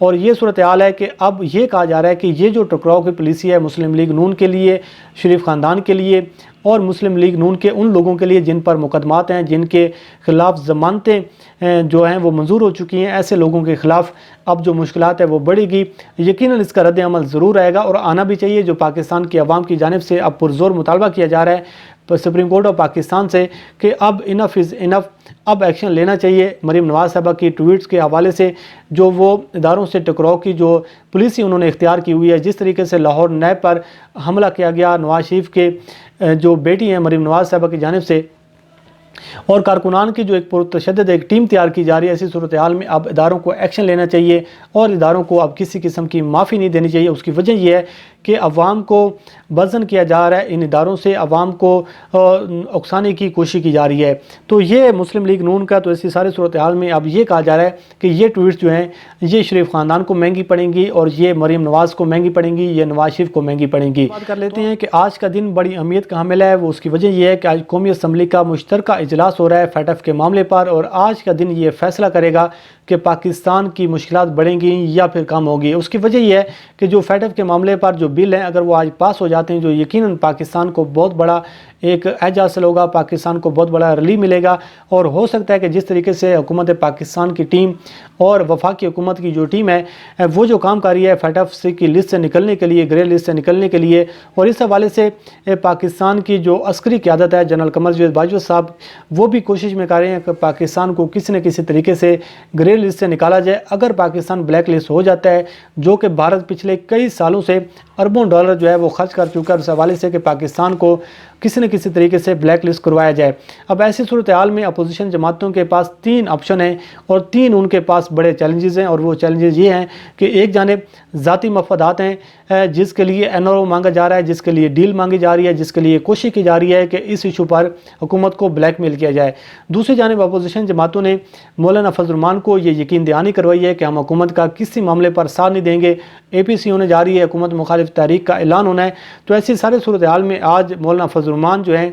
اور یہ صورتحال ہے کہ اب یہ کہا جا رہا ہے کہ یہ جو ٹکراؤ کی پالیسی ہے مسلم لیگ نون کے لیے، شریف خاندان کے لیے اور مسلم لیگ نون کے ان لوگوں کے لیے جن پر مقدمات ہیں، جن کے خلاف ضمانتیں جو ہیں وہ منظور ہو چکی ہیں، ایسے لوگوں کے خلاف اب جو مشکلات ہے وہ بڑھے گی۔ یقیناً اس کا رد عمل ضرور آئے گا اور آنا بھی چاہیے، جو پاکستان کی عوام کی جانب سے اب پرزور مطالبہ کیا جا رہا ہے سپریم کورٹ آف پاکستان سے کہ اب انف از انف، اب ایکشن لینا چاہیے مریم نواز صاحبہ کی ٹویٹس کے حوالے سے، جو وہ اداروں سے ٹکراؤ کی جو پالیسی انہوں نے اختیار کی ہوئی ہے، جس طریقے سے لاہور نیب پر حملہ کیا گیا نواز شریف کے جو بیٹی ہیں مریم نواز صاحبہ کی جانب سے، اور کارکنان کی جو ایک پرتشدد ایک ٹیم تیار کی جا رہی ہے، ایسی صورتحال میں اب اداروں کو ایکشن لینا چاہیے اور اداروں کو اب کسی قسم کی معافی نہیں دینی چاہیے۔ اس کی وجہ یہ ہے کہ عوام کو بزن کیا جا رہا ہے، ان اداروں سے عوام کو اکسانے کی کوشش کی جا رہی ہے۔ تو یہ مسلم لیگ نون کا تو ایسی ساری صورتحال میں اب یہ کہا جا رہا ہے کہ یہ ٹویٹس جو ہیں یہ شریف خاندان کو مہنگی پڑیں گی اور یہ مریم نواز کو مہنگی پڑیں گی، یہ نواز شریف کو مہنگی پڑیں گی۔ بات کر لیتے ہیں کہ آج کا دن بڑی اہمیت کا حامل ہے، وہ اس کی وجہ یہ ہے کہ آج قومی اسمبلی کا مشترکہ اجلاس ہو رہا ہے فیٹف کے معاملے پر، اور آج کا دن یہ فیصلہ کرے گا کہ پاکستان کی مشکلات بڑھیں گی یا پھر کم ہوگی۔ اس کی وجہ یہ ہے کہ جو فیٹف کے معاملے پر جو بل ہیں اگر وہ آج پاس ہو جاتے ہیں، جو یقیناً پاکستان کو بہت بڑا ایک اعزاز حاصل ہوگا، پاکستان کو بہت بڑا ریلیف ملے گا، اور ہو سکتا ہے کہ جس طریقے سے حکومت پاکستان کی ٹیم اور وفاقی حکومت کی جو ٹیم ہے وہ جو کام کر رہی ہے فیٹف کی لسٹ سے نکلنے کے لیے، گرے لسٹ سے نکلنے کے لیے، اور اس حوالے سے پاکستان کی جو عسکری قیادت ہے جنرل قمر جاوید باجوہ صاحب وہ بھی کوشش میں کر رہے ہیں کہ پاکستان کو کسی نہ کسی طریقے سے گرے لسٹ سے نکالا جائے۔ اگر پاکستان بلیک لسٹ ہو جاتا ہے، جو کہ بھارت پچھلے کئی سالوں سے اربوں ڈالر جو ہے وہ خرچ کر چکا ہے اس حوالے سے کہ پاکستان کو کسی نہ کسی طریقے سے بلیک لسٹ کروایا جائے۔ اب ایسی صورتحال میں اپوزیشن جماعتوں کے پاس تین آپشن ہیں اور تین ان کے پاس بڑے چیلنجز ہیں، اور وہ چیلنجز یہ ہیں کہ ایک جانب ذاتی مفادات ہیں جس کے لیے NRO مانگا جا رہا ہے، جس کے لیے ڈیل مانگی جا رہی ہے، جس کے لیے کوشش کی جا رہی ہے کہ اس ایشو پر حکومت کو بلیک میل کیا جائے۔ دوسری جانب اپوزیشن جماعتوں نے مولانا فضل الرحمان کو یہ یقین دہانی کروائی ہے کہ ہم حکومت کا کسی معاملے پر ساتھ نہیں دیں گے، APC ہونے جا رہی ہے، حکومت مخالف تحریک کا اعلان ہونا ہے۔ تو ایسی سارے صورتحال میں آج مولانا فضل الرحمان جو ہیں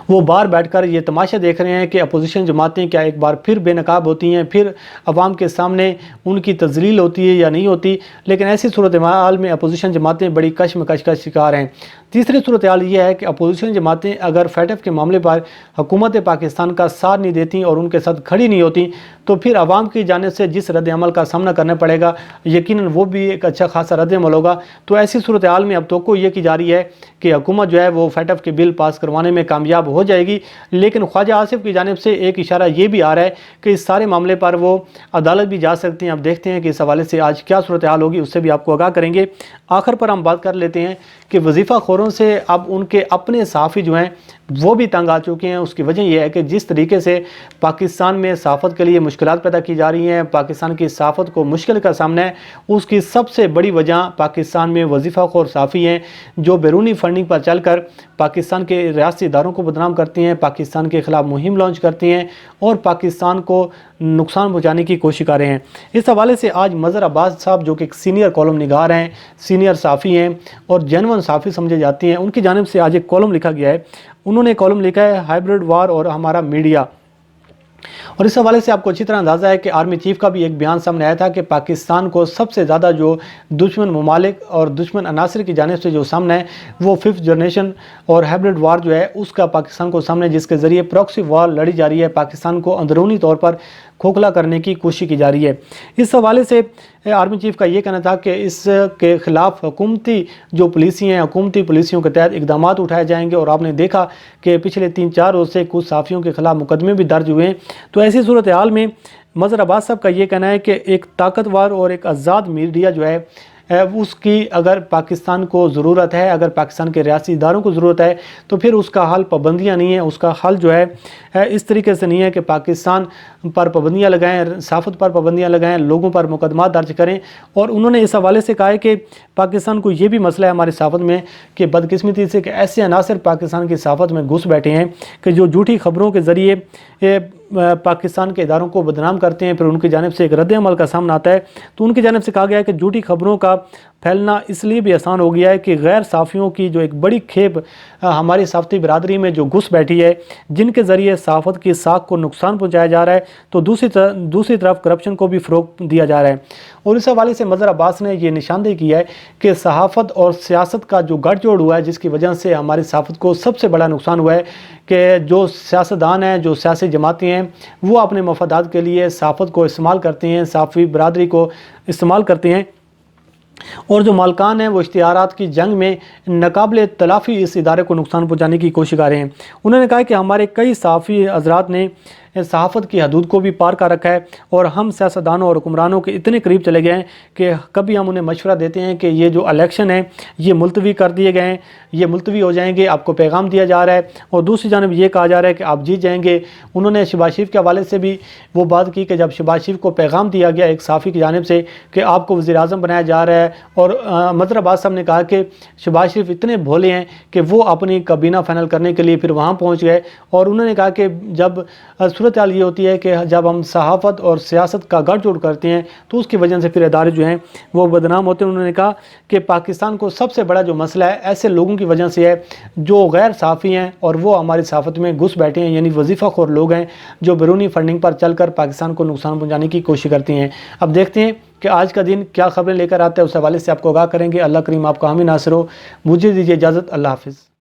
وہ باہر بیٹھ کر یہ تماشا دیکھ رہے ہیں کہ اپوزیشن جماعتیں کیا ایک بار پھر بے نقاب ہوتی ہیں، پھر عوام کے سامنے ان کی تذلیل ہوتی ہے یا نہیں ہوتی۔ لیکن ایسی صورتحال میں اپوزیشن جماعتیں بڑی کشمکش کا شکار ہیں۔ تیسری صورتحال یہ ہے کہ اپوزیشن جماعتیں اگر فیٹف کے معاملے پر حکومت پاکستان کا ساتھ نہیں دیتی اور ان کے ساتھ کھڑی نہیں ہوتی تو پھر عوام کی جانب سے جس رد عمل کا سامنا کرنا پڑے گا یقیناً وہ بھی ایک اچھا خاصا رد عمل ہوگا۔ تو ایسی صورتحال میں اب توقع یہ کی جا رہی ہے کہ حکومت جو ہے وہ فیٹف کے بل پاس کروانے میں کامیاب ہو جائے گی، لیکن خواجہ آصف کی جانب سے ایک اشارہ یہ بھی آ رہا ہے کہ اس سارے معاملے پر وہ عدالت بھی جا سکتے ہیں۔ اب دیکھتے ہیں کہ اس حوالے سے آج کیا صورتحال ہوگی، اس سے بھی آپ کو آگاہ کریں گے۔ آخر پر ہم بات کر لیتے ہیں کہ وظیفہ خوروں سے اب ان کے اپنے صحافی جو ہیں وہ بھی تنگ آ چکے ہیں۔ اس کی وجہ یہ ہے کہ جس طریقے سے پاکستان میں صحافت کے لیے مشکلات پیدا کی جا رہی ہیں، پاکستان کی صحافت کو مشکل کا سامنا ہے، اس کی سب سے بڑی وجہ پاکستان میں وظیفہ خور صحافی ہیں جو بیرونی فنڈنگ پر چل کر پاکستان کے ریاستی اداروں کو بدنام کرتی ہیں، پاکستان کے خلاف مہم لانچ کرتی ہیں اور پاکستان کو نقصان پہنچانے کی کوشش کر رہے ہیں۔ اس حوالے سے آج مظہر عباس صاحب جو کہ ایک سینئر کالم نگار ہیں، سینئر صحافی ہیں اور جینون صحافی سمجھے جاتے ہیں، ان کی جانب سے آج ایک کالم لکھا گیا ہے۔ انہوں نے کالم لکھا ہے ہائبرڈ وار اور ہمارا میڈیا، اور اس حوالے سے آپ کو اچھی طرح اندازہ ہے کہ آرمی چیف کا بھی ایک بیان سامنے آیا تھا کہ پاکستان کو سب سے زیادہ جو دشمن ممالک اور دشمن عناصر کی جانب سے جو سامنا ہے وہ 5th جنریشن اور ہائبرڈ وار جو ہے اس کا پاکستان کو سامنے، جس کے ذریعے پراکسی وار لڑی جا رہی ہے، پاکستان کو اندرونی طور پر کھوکھلا کرنے کی کوشش کی جا رہی ہے۔ اس حوالے سے آرمی چیف کا یہ کہنا تھا کہ اس کے خلاف حکومتی جو پالیسی ہیں، حکومتی پالیسیوں کے تحت اقدامات اٹھائے جائیں گے، اور آپ نے دیکھا کہ پچھلے 3-4 روز سے کچھ صحافیوں کے خلاف مقدمے بھی درج ہوئے ہیں۔ تو ایسی صورتحال میں مظہر عباس صاحب کا یہ کہنا ہے کہ ایک طاقتور اور ایک آزاد میڈیا جو ہے اس کی اگر پاکستان کو ضرورت ہے، اگر پاکستان کے ریاستی اداروں کو ضرورت ہے تو پھر اس کا حل پابندیاں نہیں ہیں، اس کا حل جو ہے اس طریقے سے نہیں ہے کہ پاکستان پر پابندیاں لگائیں، صحافت پر پابندیاں لگائیں، لوگوں پر مقدمات درج کریں۔ اور انہوں نے اس حوالے سے کہا ہے کہ پاکستان کو یہ بھی مسئلہ ہے ہماری صحافت میں کہ بدقسمتی سے کہ ایسے عناصر پاکستان کی صحافت میں گھس بیٹھے ہیں کہ جو جھوٹی خبروں کے ذریعے پاکستان کے اداروں کو بدنام کرتے ہیں، پھر ان کی جانب سے ایک رد عمل کا سامنا آتا ہے۔ تو ان کی جانب سے کہا گیا ہے کہ جھوٹی خبروں کا پھیلنا اس لیے بھی آسان ہو گیا ہے کہ غیر صحافیوں کی جو ایک بڑی کھیپ ہماری صحافتی برادری میں جو گھس بیٹھی ہے، جن کے ذریعے صحافت کی ساکھ کو نقصان پہنچایا جا رہا ہے، تو دوسری طرف کرپشن کو بھی فروغ دیا جا رہا ہے۔ اور اس حوالے سے مظہر عباس نے یہ نشاندہی کی ہے کہ صحافت اور سیاست کا جو گٹھ جوڑ ہوا ہے، جس کی وجہ سے ہماری صحافت کو سب سے بڑا نقصان ہوا ہے کہ جو سیاستدان ہیں، جو سیاسی جماعتیں ہیں، وہ اپنے مفادات کے لیے صحافت کو استعمال کرتے ہیں، صحافی برادری کو استعمال کرتے ہیں، اور جو مالکان ہیں وہ اشتہارات کی جنگ میں ناقابل تلافی اس ادارے کو نقصان پہنچانے کی کوشش کر رہے ہیں۔ انہوں نے کہا کہ ہمارے کئی صحافی حضرات نے صحافت کی حدود کو بھی پار کر رکھا ہے، اور ہم سیاستدانوں اور حکمرانوں کے اتنے قریب چلے گئے ہیں کہ کبھی ہم انہیں مشورہ دیتے ہیں کہ یہ جو الیکشن ہے یہ ملتوی کر دیے گئے ہیں، یہ ملتوی ہو جائیں گے، آپ کو پیغام دیا جا رہا ہے، اور دوسری جانب یہ کہا جا رہا ہے کہ آپ جیت جائیں گے۔ انہوں نے شہباز شریف کے حوالے سے بھی وہ بات کی کہ جب شہباز شریف کو پیغام دیا گیا ایک صحافی کی جانب سے کہ آپ کو وزیر اعظم بنایا جا رہا ہے، اور مظہر عباس صاحب نے کہا کہ شہباز شریف اتنے بھولے ہیں کہ وہ اپنی کابینہ فائنل کرنے کے لیے پھر وہاں پہنچ گئے، اور انہوں نے کہا کہ جب صورتحال یہ ہوتی ہے کہ جب ہم صحافت اور سیاست کا گٹھ جوڑ کرتے ہیں تو اس کی وجہ سے پھر ادارے جو ہیں وہ بدنام ہوتے ہیں۔ انہوں نے کہا کہ پاکستان کو سب سے بڑا جو مسئلہ ہے ایسے لوگوں کی وجہ سے ہے جو غیر صحافی ہیں اور وہ ہماری صحافت میں گھس بیٹھے ہیں، یعنی وظیفہ خور لوگ ہیں جو بیرونی فنڈنگ پر چل کر پاکستان کو نقصان پہنچانے کی کوشش کرتے ہیں۔ اب دیکھتے ہیں کہ آج کا دن کیا خبریں لے کر آتا ہے، اس حوالے سے آپ کو آگاہ کریں گے۔ اللہ کریم آپ کا حامی ناصر ہو۔ مجھے دیجیے اجازت، اللہ حافظ۔